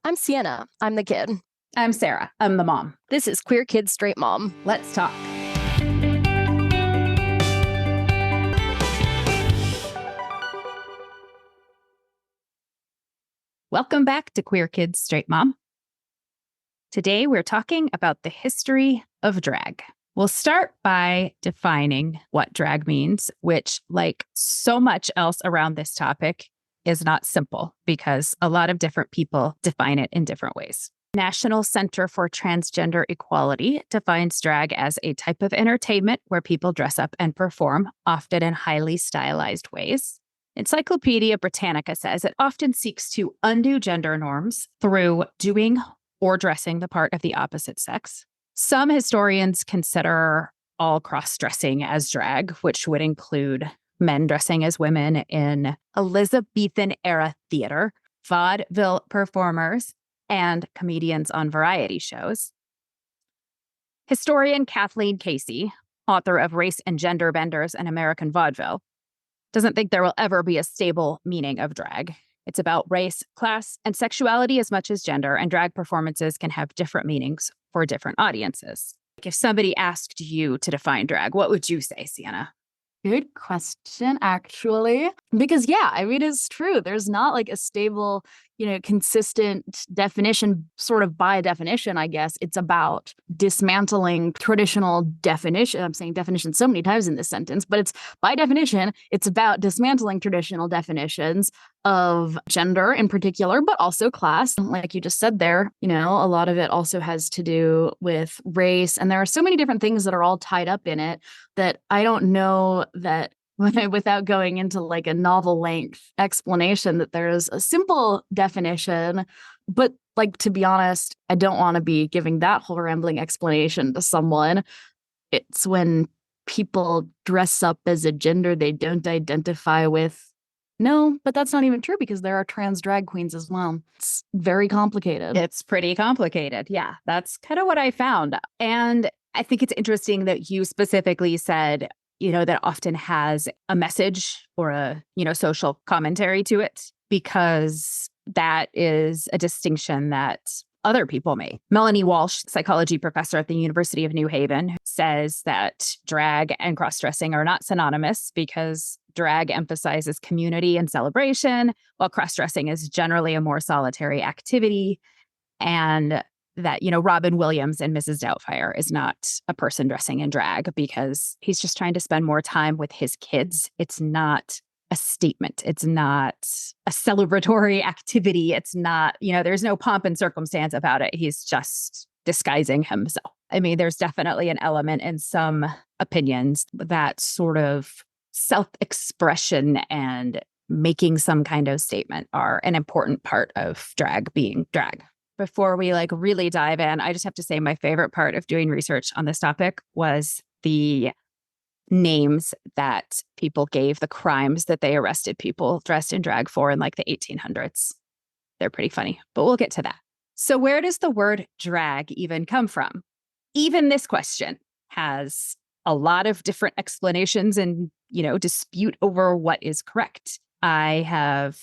I'm Sienna. I'm the kid. I'm Sarah. I'm the mom. This is Queer Kid Straight Mom. Let's talk. Welcome back to Queer Kids Straight Mom. Today we're talking about the history of drag. We'll start by defining what drag means, which, like so much else around this topic, is not simple because a lot of different people define it in different ways. National Center for Transgender Equality defines drag as a type of entertainment where people dress up and perform, often in highly stylized ways. Encyclopedia Britannica says it often seeks to undo gender norms through doing or dressing the part of the opposite sex. Some historians consider all cross-dressing as drag, which would include men dressing as women in Elizabethan-era theater, vaudeville performers, and comedians on variety shows. Historian Kathleen Casey, author of Race and Gender Benders in American Vaudeville, doesn't think there will ever be a stable meaning of drag. It's about race, class, and sexuality as much as gender, and drag performances can have different meanings for different audiences. If somebody asked you to define drag, what would you say, Sienna? Good question, actually. Because, it's true. There's not like a stable, consistent definition, sort of by definition, I guess. It's about dismantling traditional definition. I'm saying definition so many times in this sentence, but it's by definition, it's about dismantling traditional definitions of gender in particular, but also class. Like you just said there, a lot of it also has to do with race. And there are so many different things that are all tied up in it that I don't know that without going into like a novel length explanation that there's a simple definition. But like, to be honest, I don't want to be giving that whole rambling explanation to someone. It's when people dress up as a gender they don't identify with. No, but that's not even true because there are trans drag queens as well. It's very complicated. It's pretty complicated. Yeah, that's kind of what I found. And I think it's interesting that you specifically said, that often has a message or a, social commentary to it, because that is a distinction that other people make. Melanie Walsh, psychology professor at the University of New Haven, says that drag and cross-dressing are not synonymous because drag emphasizes community and celebration, while cross-dressing is generally a more solitary activity. And that, Robin Williams in Mrs. Doubtfire is not a person dressing in drag because he's just trying to spend more time with his kids. It's not a statement. It's not a celebratory activity. It's not, there's no pomp and circumstance about it. He's just disguising himself. I mean, there's definitely an element in some opinions that sort of self-expression and making some kind of statement are an important part of drag being drag. Before we really dive in, I just have to say my favorite part of doing research on this topic was the names that people gave the crimes that they arrested people dressed in drag for in the 1800s. They're pretty funny, but we'll get to that. So where does the word drag even come from? Even this question has a lot of different explanations and, dispute over what is correct. I have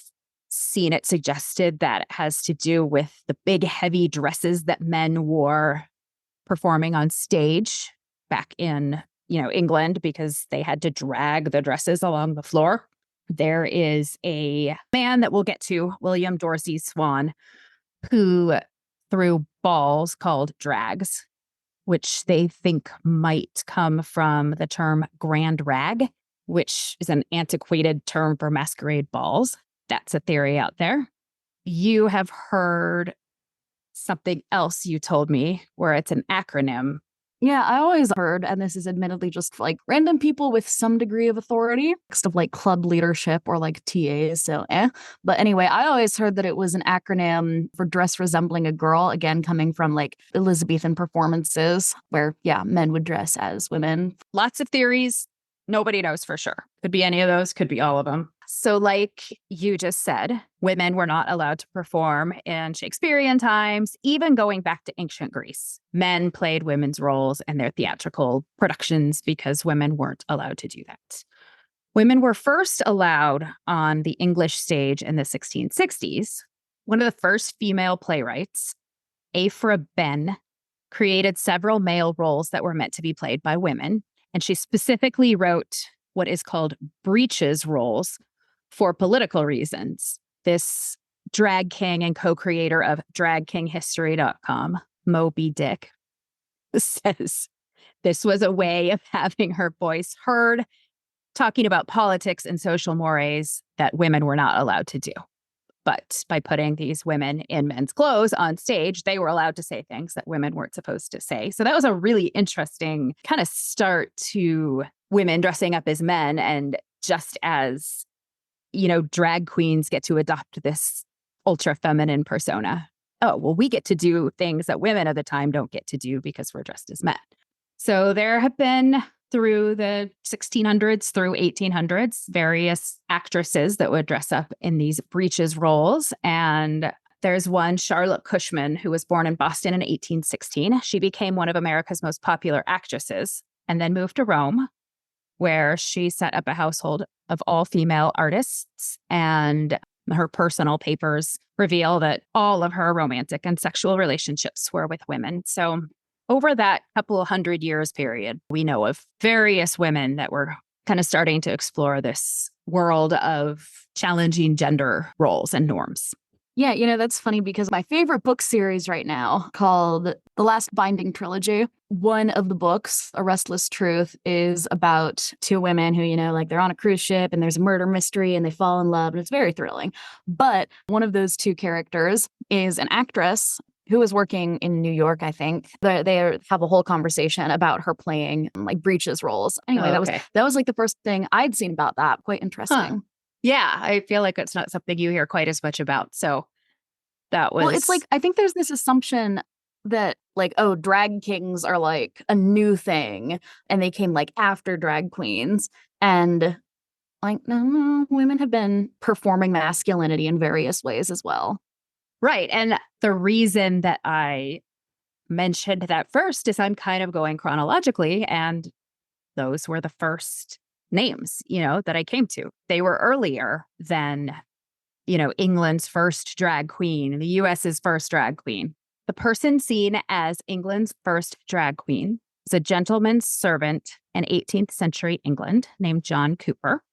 seen it suggested that it has to do with the big, heavy dresses that men wore performing on stage back in, England, because they had to drag the dresses along the floor. There is a man that we'll get to, William Dorsey Swan, who threw balls called drags, which they think might come from the term grand rag, which is an antiquated term for masquerade balls. That's a theory out there. You have heard something else you told me where it's an acronym. Yeah, I always heard, and this is admittedly just random people with some degree of authority, stuff like club leadership or TAs, so But anyway, I always heard that it was an acronym for dress resembling a girl, again, coming from Elizabethan performances where, men would dress as women. Lots of theories. Nobody knows for sure. Could be any of those, could be all of them. So like you just said, women were not allowed to perform in Shakespearean times, even going back to ancient Greece. Men played women's roles in their theatrical productions because women weren't allowed to do that. Women were first allowed on the English stage in the 1660s, One of the first female playwrights, Aphra Behn, created several male roles that were meant to be played by women. And she specifically wrote what is called breeches roles for political reasons. This drag king and co-creator of dragkinghistory.com, Moby Dick, says this was a way of having her voice heard, talking about politics and social mores that women were not allowed to do. But by putting these women in men's clothes on stage, they were allowed to say things that women weren't supposed to say. So that was a really interesting kind of start to women dressing up as men. And just as, drag queens get to adopt this ultra feminine persona. Oh, well, we get to do things that women of the time don't get to do because we're dressed as men. So there have been, through the 1600s through 1800s, various actresses that would dress up in these breeches roles. And there's one, Charlotte Cushman, who was born in Boston in 1816. She became one of America's most popular actresses and then moved to Rome, where she set up a household of all female artists. And her personal papers reveal that all of her romantic and sexual relationships were with women. So over that couple of 100 years period, we know of various women that were kind of starting to explore this world of challenging gender roles and norms. Yeah, that's funny because my favorite book series right now, called The Last Binding Trilogy, one of the books, A Restless Truth, is about two women who, they're on a cruise ship and there's a murder mystery and they fall in love and it's very thrilling. But one of those two characters is an actress who was working in New York, I think. They have a whole conversation about her playing like breeches roles. Anyway, that was like the first thing I'd seen about that. Quite interesting. Huh. Yeah, I feel like it's not something you hear quite as much about. So that was... Well, it's like, I think there's this assumption that like, oh, drag kings are like a new thing and they came like after drag queens. And like, no, women have been performing masculinity in various ways as well. Right. And the reason that I mentioned that first is I'm kind of going chronologically, and those were the first names, that I came to. They were earlier than, England's first drag queen, the US's first drag queen. The person seen as England's first drag queen was a gentleman's servant in 18th century England named John Cooper.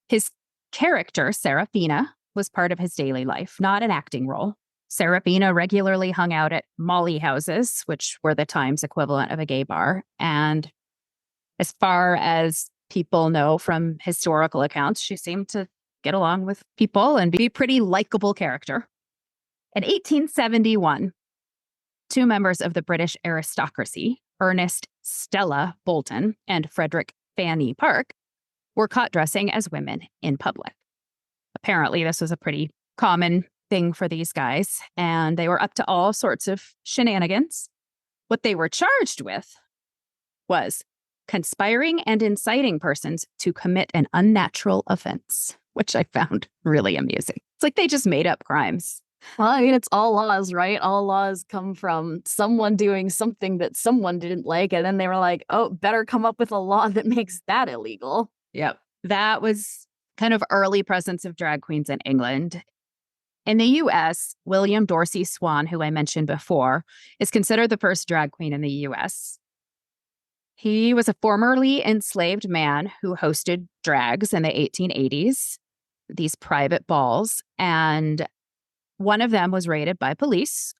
His character, Seraphina, was part of his daily life, not an acting role. Seraphina regularly hung out at Molly houses, which were the time's equivalent of a gay bar. And as far as people know from historical accounts, she seemed to get along with people and be a pretty likable character. In 1871, two members of the British aristocracy, Ernest Stella Bolton and Frederick Fanny Park, were caught dressing as women in public. Apparently, this was a pretty common thing for these guys, and they were up to all sorts of shenanigans. What they were charged with was conspiring and inciting persons to commit an unnatural offense, which I found really amusing. It's like they just made up crimes. Well, I mean, it's all laws, right? All laws come from someone doing something that someone didn't like, and then they were like, oh, better come up with a law that makes that illegal. Yep. That was kind of early presence of drag queens in England. In the US, William Dorsey Swan, who I mentioned before, is considered the first drag queen in the US. He was a formerly enslaved man who hosted drags in the 1880s, these private balls, and one of them was raided by police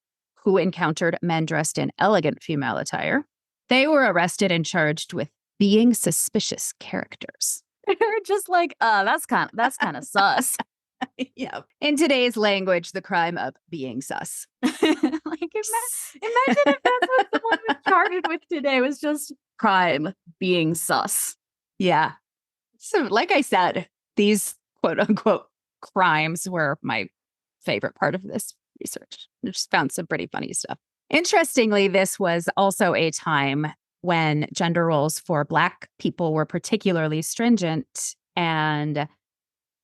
who encountered men dressed in elegant female attire. They were arrested and charged with being suspicious characters. They're just like, that's kind of sus. Yeah. In today's language, the crime of being sus. Like, imagine if that's what someone was charged with today, was just crime being sus. Yeah. So, like I said, these quote unquote crimes were my favorite part of this research. I just found some pretty funny stuff. Interestingly, this was also a time when gender roles for Black people were particularly stringent. And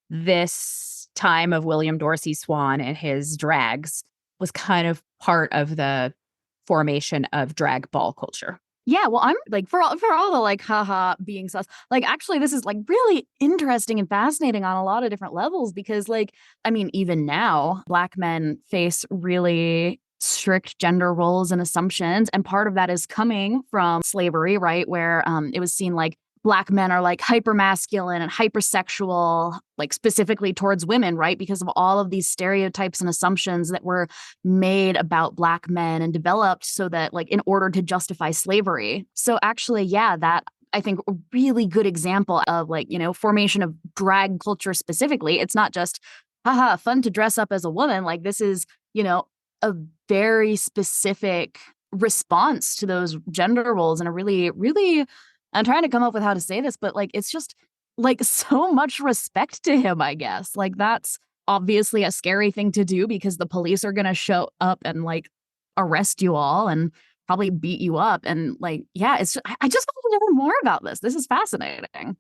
this time of William Dorsey Swan and his drags was kind of part of the formation of drag ball culture. Yeah, well, I'm like for all the like haha being sus. Like actually this is like really interesting and fascinating on a lot of different levels because like I mean even now black men face really strict gender roles and assumptions and part of that is coming from slavery, right? Where it was seen like black men are like hyper masculine and hypersexual like specifically towards women, right? Because of all of these stereotypes and assumptions that were made about black men and developed so that like in order to justify slavery. So actually, yeah, that I think a really good example of like, formation of drag culture specifically. It's not just haha, fun to dress up as a woman. Like this is, a very specific response to those gender roles and a really, really I'm trying to come up with how to say this, but like it's just like so much respect to him, I guess. Like that's obviously a scary thing to do because the police are going to show up and like arrest you all and probably beat you up. And like, yeah, I just want to know more about this. This is fascinating.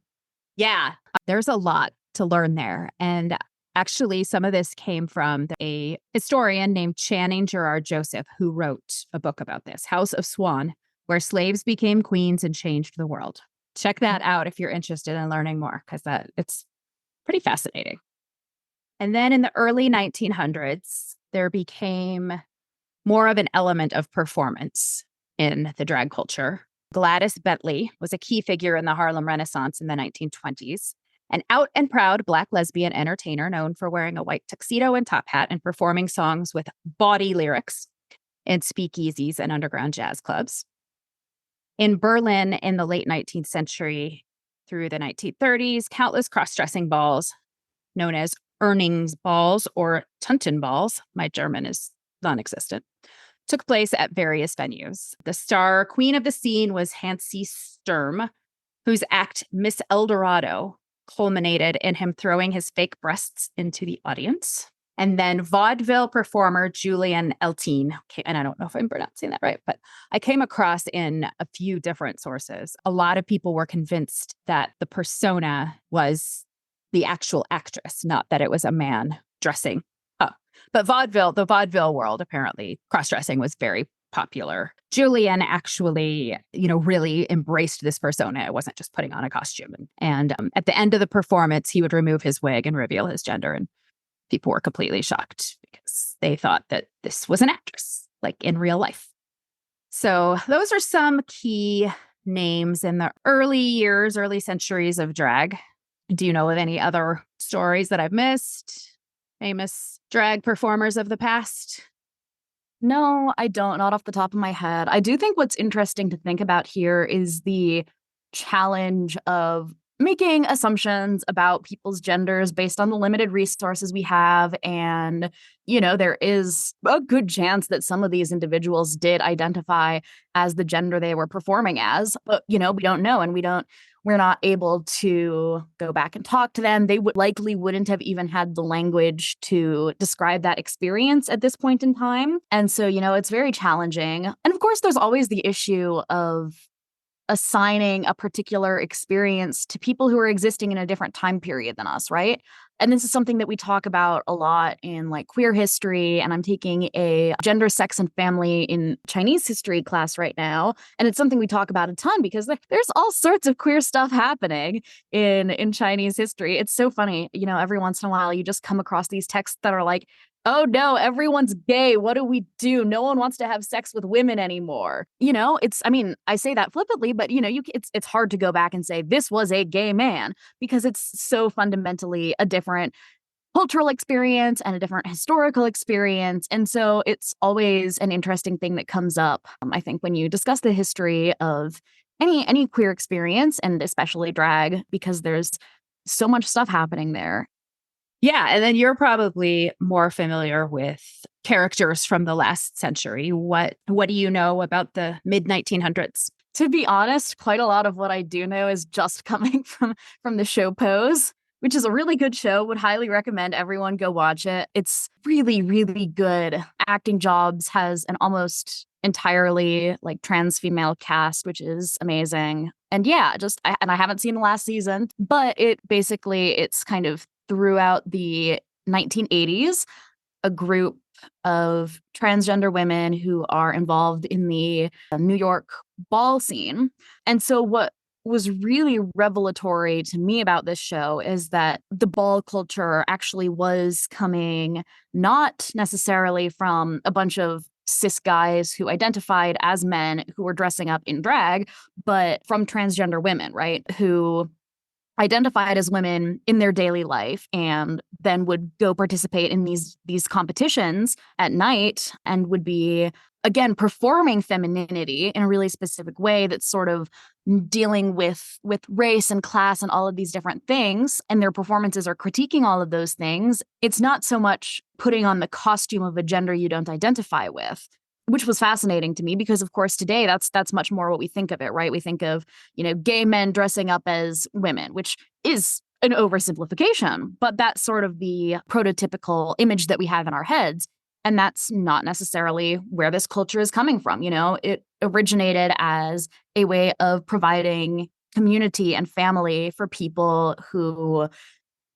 Yeah, there's a lot to learn there. And actually, some of this came from a historian named Channing Gerard Joseph, who wrote a book about this, House of Swan, where slaves became queens and changed the world. Check that out if you're interested in learning more, because it's pretty fascinating. And then in the early 1900s, there became more of an element of performance in the drag culture. Gladys Bentley was a key figure in the Harlem Renaissance in the 1920s, an out and proud Black lesbian entertainer known for wearing a white tuxedo and top hat and performing songs with bawdy lyrics in speakeasies and underground jazz clubs. In Berlin in the late 19th century through the 1930s, countless cross dressing balls, known as Earnings balls or Tuntenballs, my German is non existent, took place at various venues. The star queen of the scene was Hansi Sturm, whose act Miss Eldorado culminated in him throwing his fake breasts into the audience. And then vaudeville performer Julian Eltine, and I don't know if I'm pronouncing that right, but I came across in a few different sources. A lot of people were convinced that the persona was the actual actress, not that it was a man dressing up. But the vaudeville world, apparently, cross-dressing was very popular. Julian actually, really embraced this persona. It wasn't just putting on a costume. And at the end of the performance, he would remove his wig and reveal his gender. And people were completely shocked because they thought that this was an actress, like in real life. So those are some key names in the early centuries of drag. Do you know of any other stories that I've missed? Famous drag performers of the past? No, I don't, not off the top of my head. I do think what's interesting to think about here is the challenge of making assumptions about people's genders based on the limited resources we have. And, there is a good chance that some of these individuals did identify as the gender they were performing as, but, we don't know. And we're not able to go back and talk to them. They wouldn't have even had the language to describe that experience at this point in time. And so, it's very challenging. And of course, there's always the issue of assigning a particular experience to people who are existing in a different time period than us, right? And this is something that we talk about a lot in like queer history. And I'm taking a gender, sex, and family in Chinese history class right now. And it's something we talk about a ton because there's all sorts of queer stuff happening in Chinese history. It's so funny. Every once in a while you just come across these texts that are like, oh no, everyone's gay. What do we do? No one wants to have sex with women anymore. I mean, I say that flippantly, but it's hard to go back and say this was a gay man because it's so fundamentally a different cultural experience and a different historical experience. And so it's always an interesting thing that comes up, I think, when you discuss the history of any queer experience and especially drag, because there's so much stuff happening there. Yeah, and then you're probably more familiar with characters from the last century. What do you know about the mid 1900s? To be honest, quite a lot of what I do know is just coming from the show Pose, which is a really good show. Would highly recommend everyone go watch it. It's really, really good. Acting Jobs has an almost entirely like trans female cast, which is amazing. And yeah, and I haven't seen the last season, but it's kind of throughout the 1980s, a group of transgender women who are involved in the New York ball scene. And so what was really revelatory to me about this show is that the ball culture actually was coming not necessarily from a bunch of cis guys who identified as men who were dressing up in drag, but from transgender women, right? Who identified as women in their daily life and then would go participate in these competitions at night and would be again performing femininity in a really specific way that's sort of dealing with race and class and all of these different things, and their performances are critiquing all of those things. It's not so much putting on the costume of a gender you don't identify with, which was fascinating to me because of course today that's much more what we think of it, right? We think of, gay men dressing up as women, which is an oversimplification, but that's sort of the prototypical image that we have in our heads. And that's not necessarily where this culture is coming from. It originated as a way of providing community and family for people who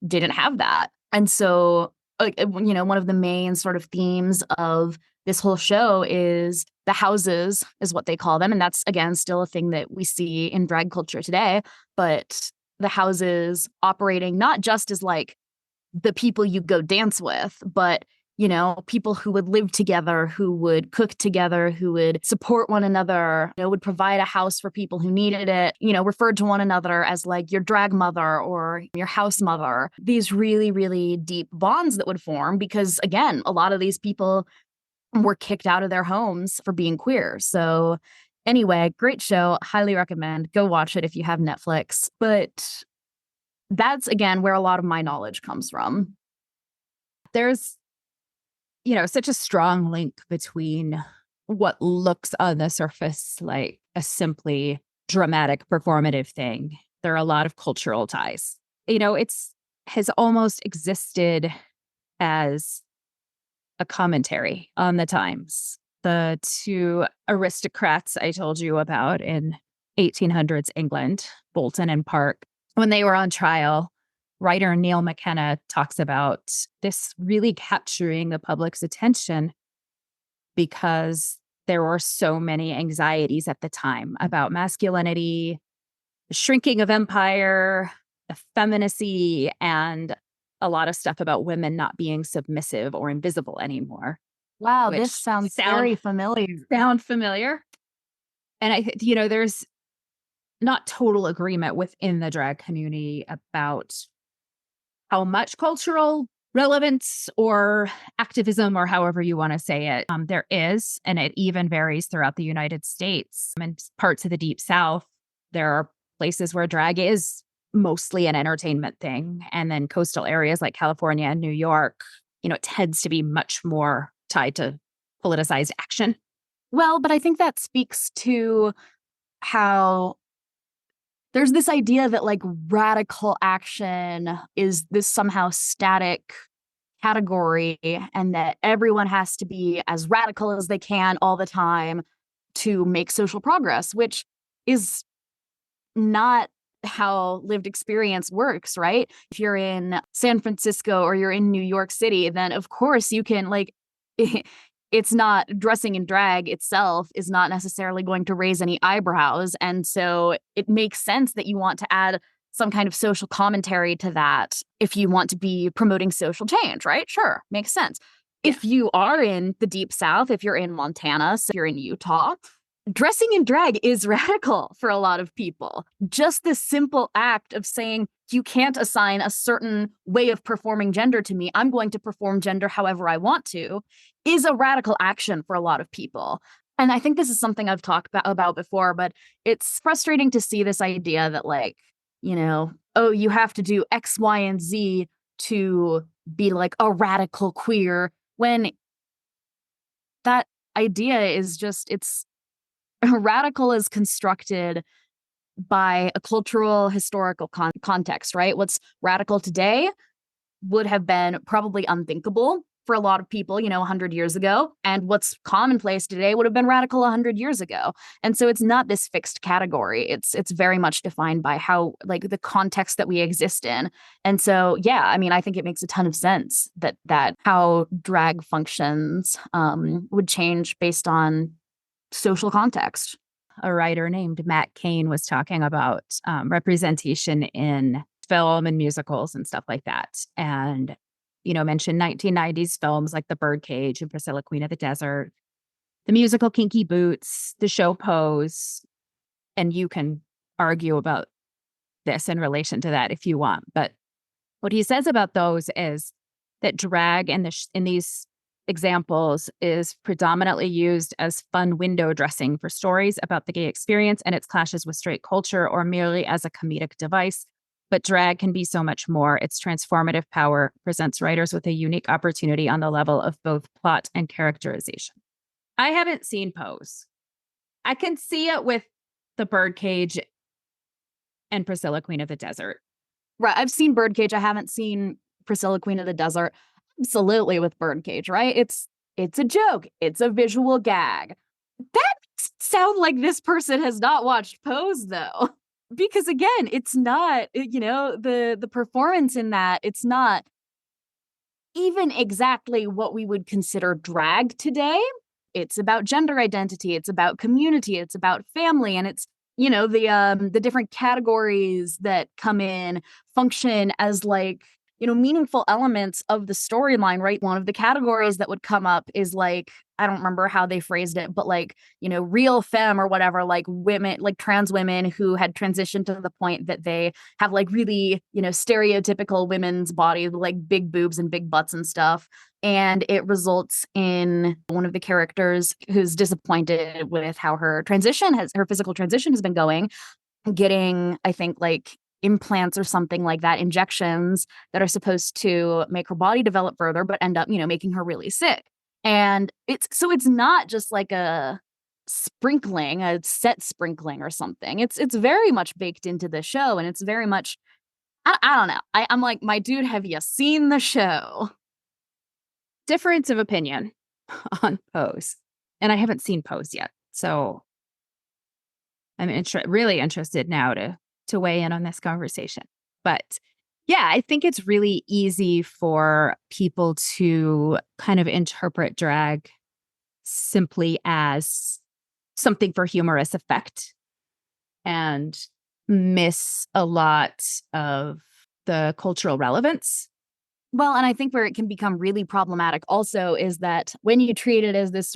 didn't have that. And so, one of the main sort of themes of this whole show is the houses, is what they call them. And that's, again, still a thing that we see in drag culture today. But the houses operating not just as like the people you go dance with, but people who would live together, who would cook together, who would support one another, would provide a house for people who needed it, referred to one another as like your drag mother or your house mother. These really, really deep bonds that would form because, again, a lot of these people were kicked out of their homes for being queer. So anyway, great show. Highly recommend. Go watch it if you have Netflix. But that's, again, where a lot of my knowledge comes from. There's such a strong link between what looks on the surface like a simply dramatic performative thing. There are a lot of cultural ties. It's has almost existed as a commentary on the times. The two aristocrats I told you about in 1800s England, Bolton and Park, when they were on trial, writer Neil McKenna talks about this really capturing the public's attention because there were so many anxieties at the time about masculinity, the shrinking of empire, effeminacy, and a lot of stuff about women not being submissive or invisible anymore. Wow, this Which sounds very familiar. sound familiar. And there's not total agreement within the drag community about how much cultural relevance or activism, or however you want to say it, there is, and it even varies throughout the United States. And parts of the Deep South, there are places where drag is mostly an entertainment thing. And then coastal areas like California and New York, it tends to be much more tied to politicized action. Well, but I think that speaks to how there's this idea that like radical action is this somehow static category and that everyone has to be as radical as they can all the time to make social progress, which is not how lived experience works, right? If you're in San Francisco or you're in New York City, then of course you can like it's not dressing in drag itself is not necessarily going to raise any eyebrows. And so it makes sense that you want to add some kind of social commentary to that if you want to be promoting social change, right? Sure, makes sense. Yeah. If you are in the Deep South, if you're in Montana, so if you're in Utah, dressing in drag is radical for a lot of people. Just this simple act of saying, you can't assign a certain way of performing gender to me. I'm going to perform gender however I want to, is a radical action for a lot of people. And I think this is something I've talked about before, but it's frustrating to see this idea that like, oh, you have to do X, Y, and Z to be like a radical queer, when that idea is just, it's radical is constructed by a cultural historical context, right? What's radical today would have been probably unthinkable for a lot of people, 100 years ago. And what's commonplace today would have been radical 100 years ago. And so it's not this fixed category. It's very much defined by how, like, the context that we exist in. And so, yeah, I mean, I think it makes a ton of sense that how drag functions would change based on social context. A writer named Matt Cain was talking about representation in film and musicals and stuff like that. And, mentioned 1990s films like The Birdcage and Priscilla, Queen of the Desert, the musical Kinky Boots, the show Pose. And you can argue about this in relation to that if you want. But what he says about those is that drag in these examples is predominantly used as fun window dressing for stories about the gay experience and its clashes with straight culture, or merely as a comedic device. But drag can be so much more. Its transformative power presents writers with a unique opportunity on the level of both plot and characterization. I haven't seen Pose. I can see it with The Birdcage and Priscilla, Queen of the Desert. Right. I've seen Birdcage. I haven't seen Priscilla, Queen of the Desert. Absolutely with Birdcage, right? It's a joke. It's a visual gag. That makes it sound like this person has not watched Pose, though. Because again, it's not, the performance in that, it's not even exactly what we would consider drag today. It's about gender identity, it's about community, it's about family, and it's, the different categories that come in function as, like, meaningful elements of the storyline, right? One of the categories that would come up is, like, I don't remember how they phrased it, but, like, real femme or whatever, like women, like trans women who had transitioned to the point that they have, like, really, stereotypical women's bodies, like big boobs and big butts and stuff. And it results in one of the characters who's disappointed with how her physical transition has been going, getting, I think, like implants or something like that, injections that are supposed to make her body develop further, but end up, making her really sick. And it's not just like a set sprinkling or something. It's very much baked into the show, and it's very much, I don't know. I'm like, my dude, have you seen the show? Difference of opinion on Pose. And I haven't seen Pose yet. So I'm really interested now to weigh in on this conversation. But yeah, I think it's really easy for people to kind of interpret drag simply as something for humorous effect and miss a lot of the cultural relevance. Well, and I think where it can become really problematic also is that when you treat it as this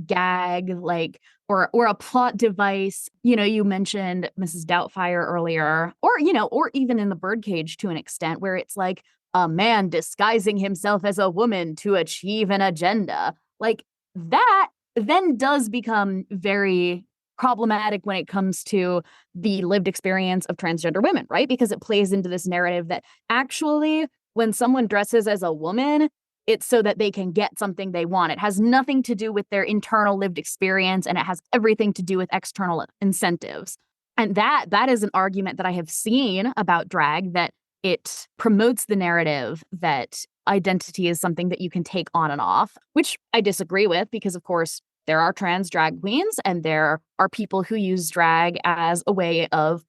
gag, like, or a plot device, you mentioned Mrs. Doubtfire earlier, or even in The Birdcage to an extent, where it's like a man disguising himself as a woman to achieve an agenda. Like, that then does become very problematic when it comes to the lived experience of transgender women, right? Because it plays into this narrative that actually, when someone dresses as a woman, it's so that they can get something they want. It has nothing to do with their internal lived experience, and it has everything to do with external incentives. And that is an argument that I have seen about drag, that it promotes the narrative that identity is something that you can take on and off, which I disagree with, because of course there are trans drag queens and there are people who use drag as a way of,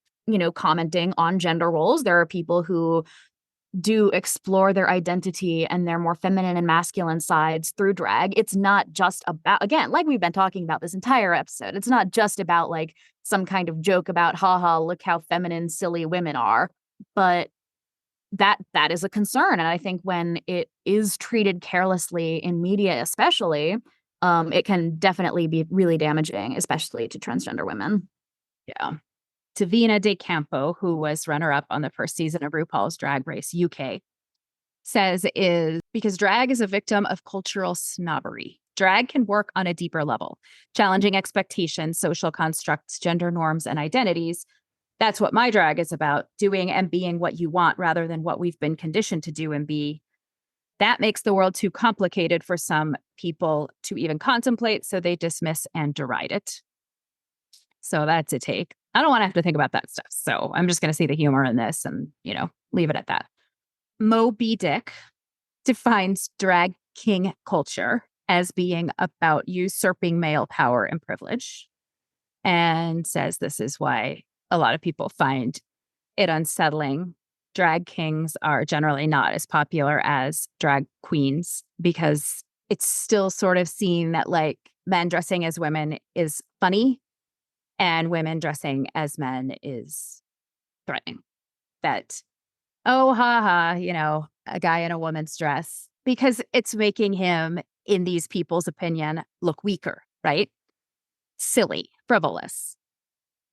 commenting on gender roles. There are people who do explore their identity and their more feminine and masculine sides through drag. It's not just about, again, like we've been talking about this entire episode, it's not just about like some kind of joke about, haha, look how feminine, silly women are. But that is a concern. And I think when it is treated carelessly in media, especially, it can definitely be really damaging, especially to transgender women. Yeah. Davina De Campo, who was runner-up on the first season of RuPaul's Drag Race UK, says is because drag is a victim of cultural snobbery. Drag can work on a deeper level, challenging expectations, social constructs, gender norms, and identities. That's what my drag is about, doing and being what you want rather than what we've been conditioned to do and be. That makes the world too complicated for some people to even contemplate, so they dismiss and deride it. So that's a take. I don't want to have to think about that stuff. So I'm just going to see the humor in this and, leave it at that. Moby Dick defines drag king culture as being about usurping male power and privilege, and says this is why a lot of people find it unsettling. Drag kings are generally not as popular as drag queens because it's still sort of seen that like men dressing as women is funny and women dressing as men is threatening. That, oh, ha ha, a guy in a woman's dress, because it's making him, in these people's opinion, look weaker, right? Silly, frivolous.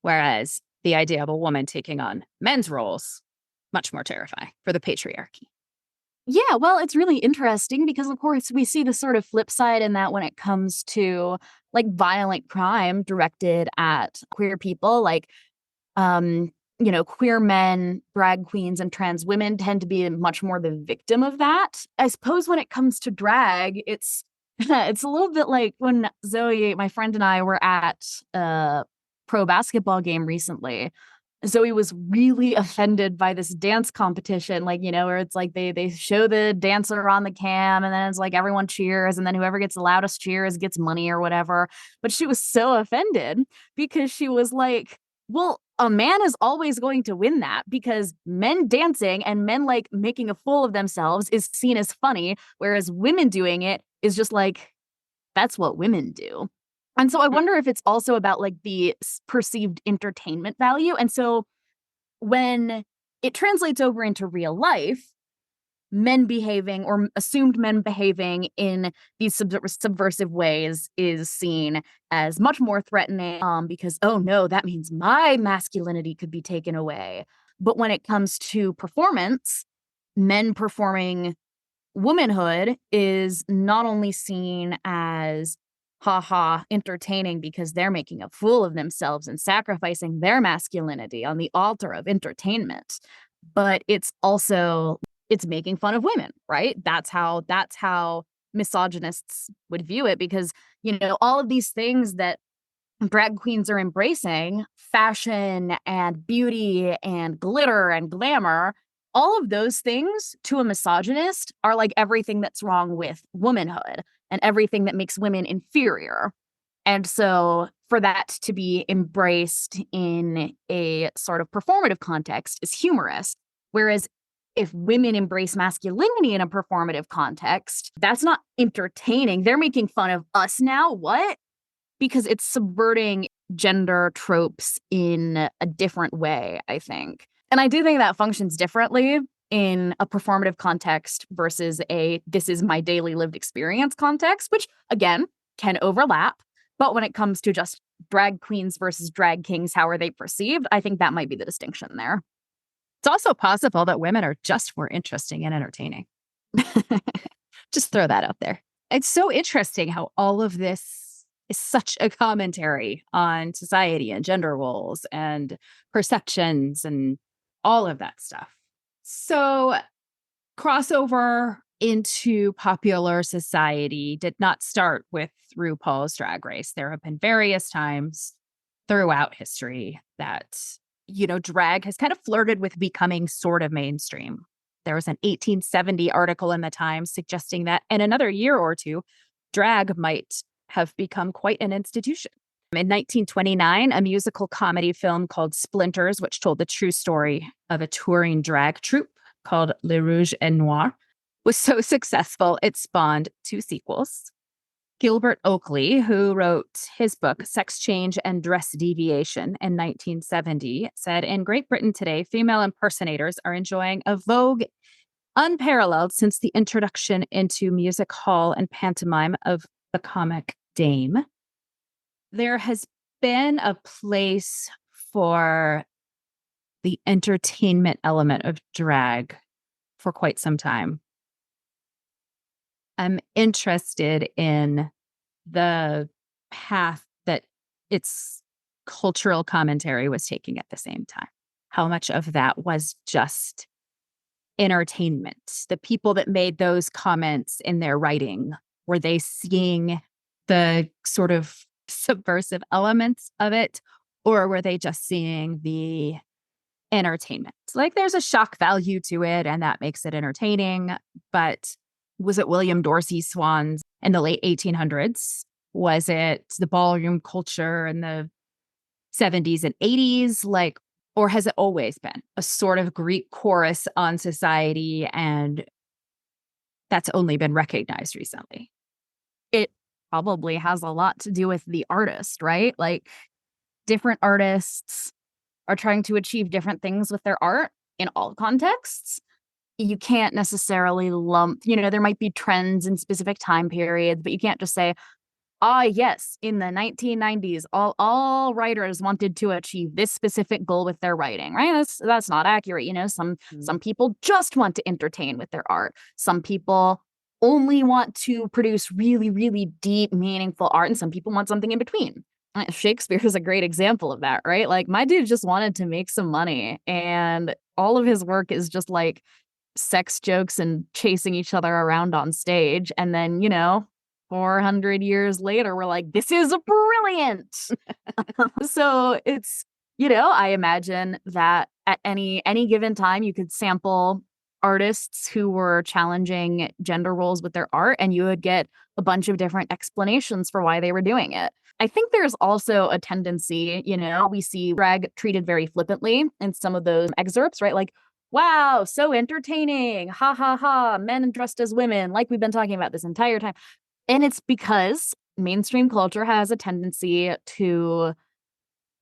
Whereas the idea of a woman taking on men's roles, much more terrifying for the patriarchy. Yeah, well, it's really interesting because, of course, we see the sort of flip side in that when it comes to like violent crime directed at queer people, like, um, queer men, drag queens, and trans women tend to be much more the victim of that. I suppose when it comes to drag, it's it's a little bit like when Zoe, my friend, and I were at a pro basketball game recently. Zoe was really offended by this dance competition, like, where it's like they show the dancer on the cam and then it's like everyone cheers and then whoever gets the loudest cheers gets money or whatever. But she was so offended because she was like, well, a man is always going to win that because men dancing and men like making a fool of themselves is seen as funny, whereas women doing it is just like, that's what women do. And so I wonder if it's also about like the perceived entertainment value. And so when it translates over into real life, men behaving or assumed men behaving in these subversive ways is seen as much more threatening because, oh no, that means my masculinity could be taken away. But when it comes to performance, men performing womanhood is not only seen as haha entertaining because they're making a fool of themselves and sacrificing their masculinity on the altar of entertainment, but it's making fun of women, right? That's how misogynists would view it because all of these things that drag queens are embracing, fashion and beauty and glitter and glamour, all of those things to a misogynist are like everything that's wrong with womanhood and everything that makes women inferior. And so for that to be embraced in a sort of performative context is humorous. Whereas if women embrace masculinity in a performative context, that's not entertaining. They're making fun of us now. What? Because it's subverting gender tropes in a different way, I think. And I do think that functions differently in a performative context versus a this is my daily lived experience context, which again can overlap. But when it comes to just drag queens versus drag kings, how are they perceived? I think that might be the distinction there. It's also possible that women are just more interesting and entertaining. Just throw that out there. It's so interesting how all of this is such a commentary on society and gender roles and perceptions and all of that stuff. So, crossover into popular society did not start with RuPaul's Drag Race. There have been various times throughout history that, drag has kind of flirted with becoming sort of mainstream. There was an 1870 article in the Times suggesting that in another year or two, drag might have become quite an institution. In 1929, a musical comedy film called Splinters, which told the true story of a touring drag troupe called Le Rouge et Noir, was so successful it spawned two sequels. Gilbert Oakley, who wrote his book, Sex Change and Dress Deviation, in 1970, said, in Great Britain today, female impersonators are enjoying a vogue unparalleled since the introduction into music hall and pantomime of the comic dame. There has been a place for the entertainment element of drag for quite some time. I'm interested in the path that its cultural commentary was taking at the same time. How much of that was just entertainment? The people that made those comments in their writing, were they seeing the sort of subversive elements of it, or were they just seeing the entertainment? Like there's a shock value to it, and that makes it entertaining, but Was it William Dorsey swans in the late 1800s? Was it the ballroom culture in the 70s and 80s? Like, or has it always been a sort of Greek chorus on society and that's only been recognized recently? It probably has a lot to do with the artist, right? Like different artists are trying to achieve different things with their art in all contexts. You can't necessarily lump, there might be trends in specific time periods, but you can't just say, ah, yes, in the 1990s, all writers wanted to achieve this specific goal with their writing, right? That's not accurate. Some people just want to entertain with their art. Some people only want to produce really, really deep, meaningful art, and some people want something in between. Shakespeare is a great example of that, right? Like my dude just wanted to make some money, and all of his work is just like sex jokes and chasing each other around on stage. And then, 400 years later, we're like, this is brilliant. So it's, I imagine that at any given time, you could sample artists who were challenging gender roles with their art, and you would get a bunch of different explanations for why they were doing it. I think there's also a tendency, we see drag treated very flippantly in some of those excerpts, right? Like, wow, so entertaining. Ha ha ha. Men dressed as women, like we've been talking about this entire time. And it's because mainstream culture has a tendency to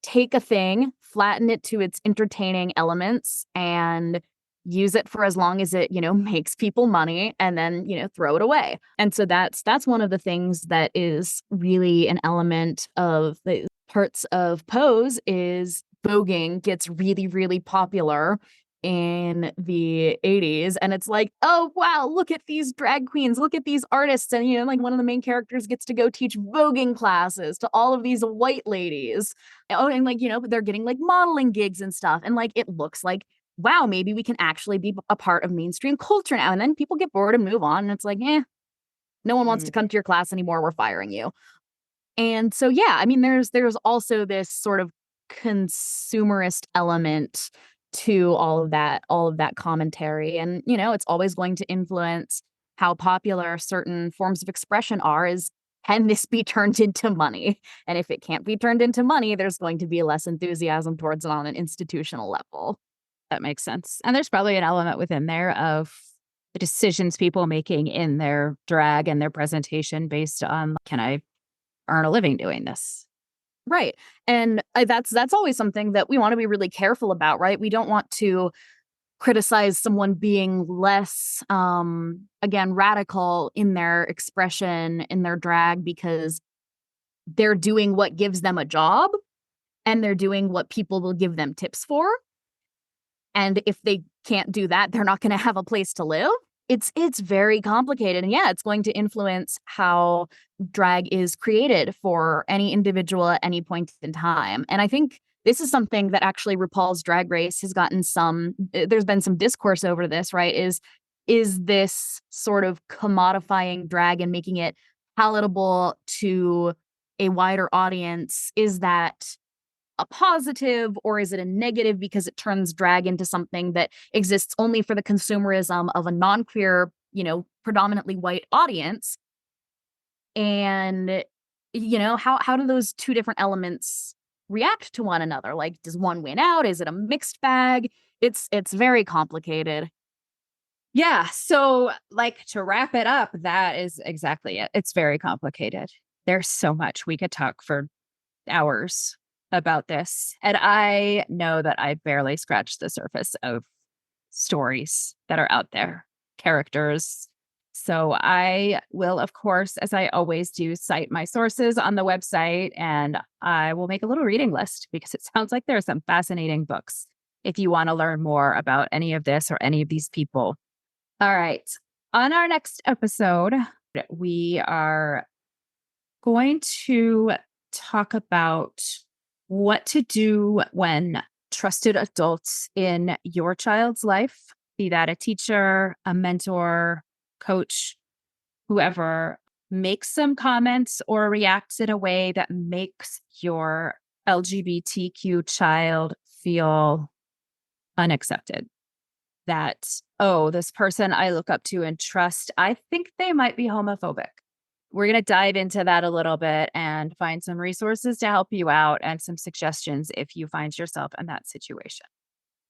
take a thing, flatten it to its entertaining elements, and use it for as long as it, makes people money, and then, throw it away. And so that's one of the things that is really an element of the parts of Pose is voguing gets really, really popular in the 80s, and it's like, oh wow, look at these drag queens, look at these artists, and like one of the main characters gets to go teach voguing classes to all of these white ladies. Oh, and like, they're getting like modeling gigs and stuff, and like it looks like, wow, maybe we can actually be a part of mainstream culture now. And then people get bored and move on, and it's like, no one wants to come to your class anymore, we're firing you. And so yeah, I mean, there's also this sort of consumerist element to all of that commentary. And it's always going to influence how popular certain forms of expression are. Is can this be turned into money? And if it can't be turned into money, there's going to be less enthusiasm towards it on an institutional level. That makes sense. And there's probably an element within there of the decisions people making in their drag and their presentation based on, can I earn a living doing this? Right. And that's always something that we want to be really careful about, right? We don't want to criticize someone being less again radical in their expression, in their drag, because they're doing what gives them a job, and they're doing what people will give them tips for. And if they can't do that, they're not going to have a place to live. It's very complicated. And yeah, it's going to influence how drag is created for any individual at any point in time. And I think this is something that actually RuPaul's Drag Race has gotten there's been some discourse over this, right? Is this sort of commodifying drag and making it palatable to a wider audience? Is that a positive, or is it a negative because it turns drag into something that exists only for the consumerism of a non-queer, predominantly white audience? And how do those two different elements react to one another? Like, does one win out? Is it a mixed bag? It's very complicated. Yeah. So, like, to wrap it up, that is exactly it. It's very complicated. There's so much we could talk for hours about this. And I know that I barely scratched the surface of stories that are out there, characters. So I will, of course, as I always do, cite my sources on the website, and I will make a little reading list because it sounds like there are some fascinating books if you want to learn more about any of this or any of these people. All right. On our next episode, we are going to talk about what to do when trusted adults in your child's life, be that a teacher, a mentor, coach, whoever, makes some comments or reacts in a way that makes your LGBTQ child feel unaccepted. that, oh, this person I look up to and trust, I think they might be homophobic. We're going to dive into that a little bit and find some resources to help you out and some suggestions if you find yourself in that situation.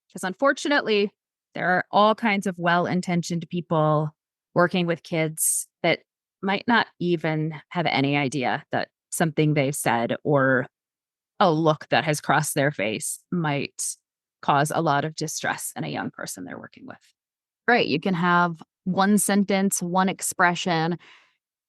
Because unfortunately, there are all kinds of well intentioned people working with kids that might not even have any idea that something they've said or a look that has crossed their face might cause a lot of distress in a young person they're working with. Right. You can have one sentence, one expression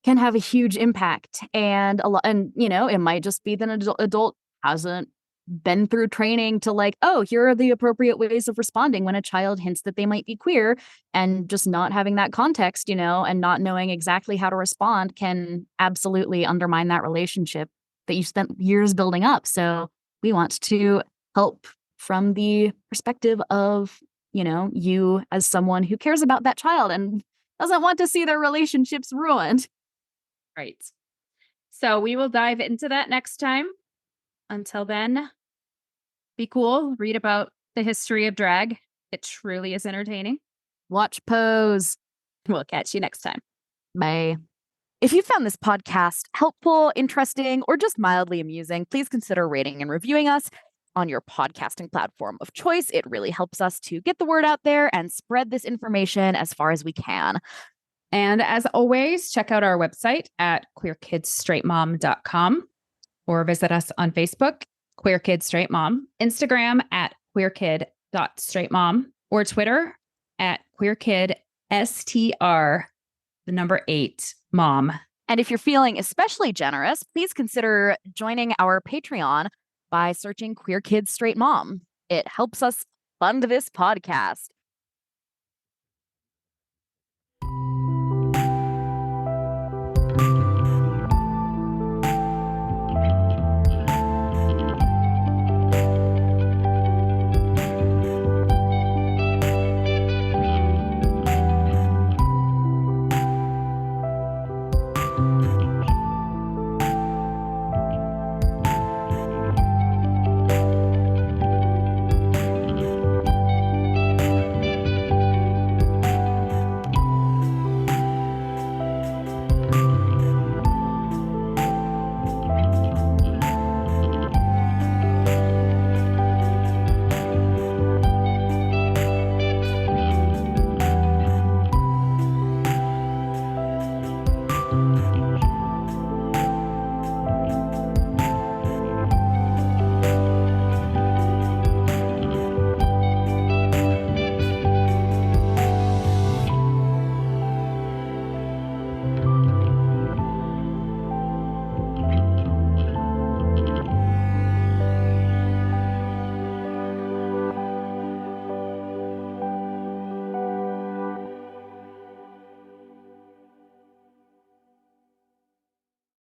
can have a huge impact. And a lot, and it might just be that an adult hasn't been through training to like, oh, here are the appropriate ways of responding when a child hints that they might be queer, and just not having that context, and not knowing exactly how to respond can absolutely undermine that relationship that you spent years building up. So we want to help from the perspective of, you as someone who cares about that child and doesn't want to see their relationships ruined. Right. So we will dive into that next time. Until then, be cool. Read about the history of drag. It truly is entertaining. Watch Pose. We'll catch you next time. Bye. If you found this podcast helpful, interesting, or just mildly amusing, please consider rating and reviewing us on your podcasting platform of choice. It really helps us to get the word out there and spread this information as far as we can. And as always, check out our website at queerkidsstraightmom.com or visit us on Facebook, Queer Kid Straight Mom, Instagram at queerkid.straightmom, or Twitter at queerkidstr, the number 8, mom. And if you're feeling especially generous, please consider joining our Patreon by searching Queer Kids Straight Mom. It helps us fund this podcast.